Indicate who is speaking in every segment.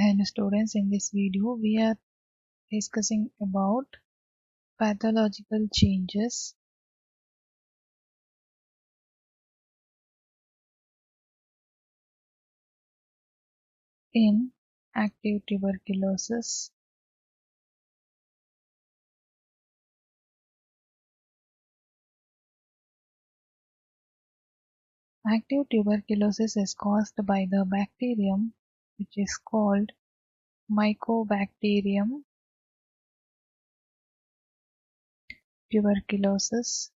Speaker 1: And students, in this video we are discussing about pathological changes in active tuberculosis. Active tuberculosis is caused by the bacterium which is called Mycobacterium tuberculosis.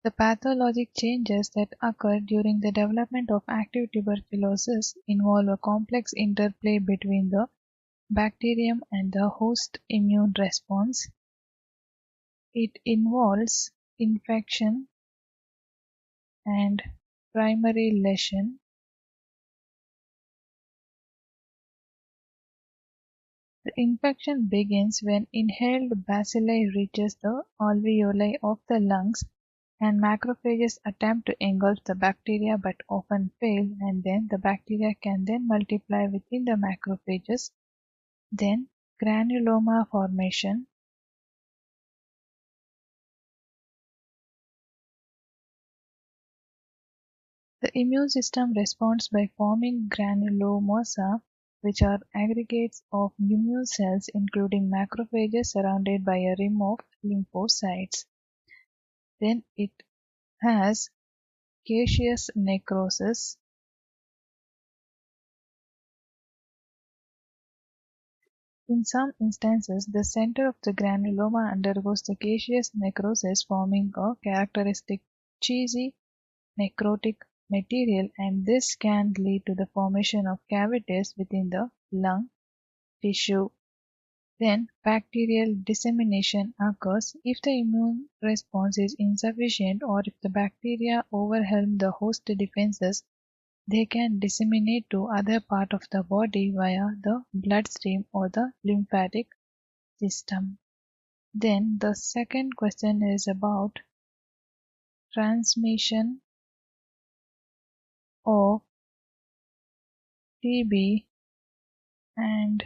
Speaker 1: The pathologic changes that occur during the development of active tuberculosis involve a complex interplay between the bacterium and the host immune response. It involves infection and primary lesion. The infection begins when inhaled bacilli reaches the alveoli of the lungs and macrophages attempt to engulf the bacteria but often fail, and then the bacteria can then multiply within the macrophages. Then granuloma formation. The immune system responds by forming granulomosa, which are aggregates of immune cells including macrophages surrounded by a rim of lymphocytes. Then it has caseous necrosis. In some instances, the center of the granuloma undergoes the caseous necrosis, forming a characteristic cheesy necrotic material, and this can lead to the formation of cavities within the lung tissue. Then bacterial dissemination occurs if the immune response is insufficient or if the bacteria overwhelm the host defenses. They can disseminate to other part of the body via the bloodstream or the lymphatic system. Then the second question is about transmission of TB and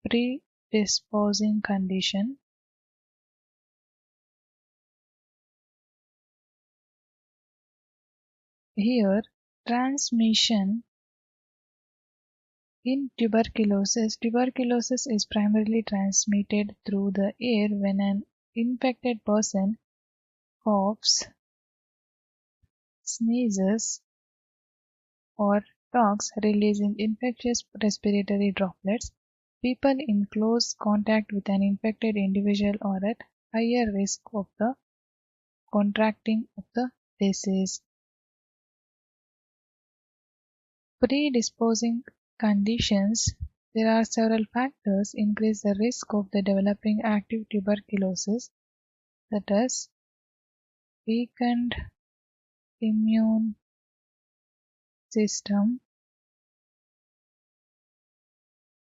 Speaker 1: predisposing condition. Here, transmission in tuberculosis. Tuberculosis is primarily transmitted through the air when an infected person coughs, sneezes, or talks, releasing infectious respiratory droplets. People in close contact with an infected individual are at higher risk of the contracting of the disease. Predisposing conditions. There are several factors increase the risk of the developing active tuberculosis, that is, weakened immune system.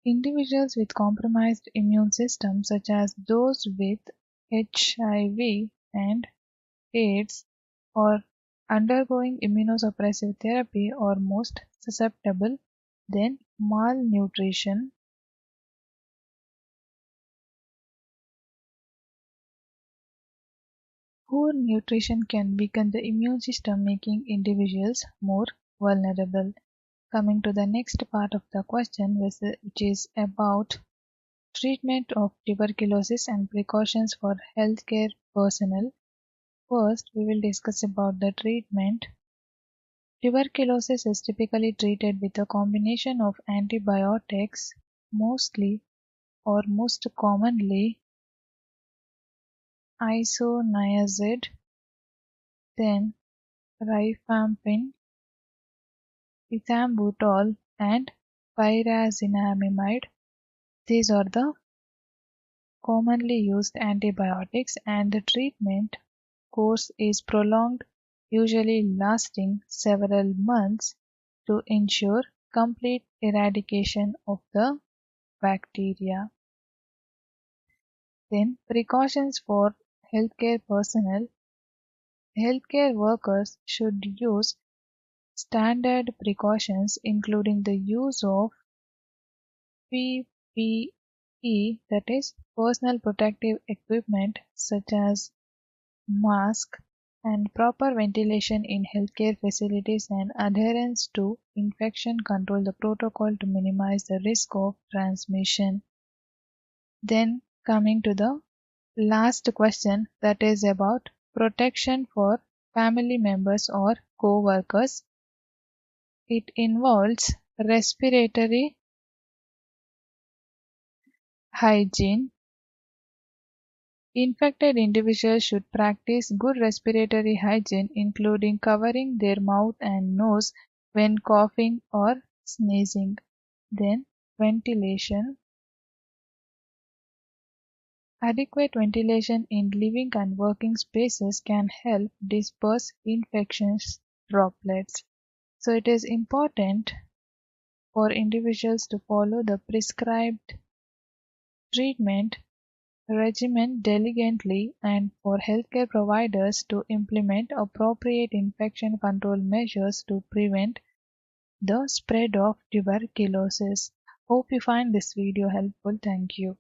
Speaker 1: Individuals with compromised immune system, such as those with HIV and AIDS or undergoing immunosuppressive therapy, are most susceptible. Then malnutrition. Poor nutrition can weaken the immune system, making individuals more vulnerable. Coming to the next part of the question, which is about treatment of tuberculosis and precautions for healthcare personnel. First, we will discuss about the treatment. Tuberculosis is typically treated with a combination of antibiotics, mostly or most commonly isoniazid, then rifampin, ethambutol, and pyrazinamide. These are the commonly used antibiotics, and the treatment course is prolonged, usually lasting several months, to ensure complete eradication of the bacteria. Then precautions for healthcare personnel. Healthcare workers should use standard precautions including the use of PPE, that is personal protective equipment such as mask and proper ventilation in healthcare facilities and adherence to infection control the protocol to minimize the risk of transmission. Then coming to the last question, that is about protection for family members or co-workers. It involves respiratory hygiene. Infected individuals should practice good respiratory hygiene, including covering their mouth and nose when coughing or sneezing. Then, ventilation. Adequate ventilation in living and working spaces can help disperse infectious droplets. So, it is important for individuals to follow the prescribed treatment regimen diligently and for healthcare providers to implement appropriate infection control measures to prevent the spread of tuberculosis. Hope you find this video helpful. Thank you.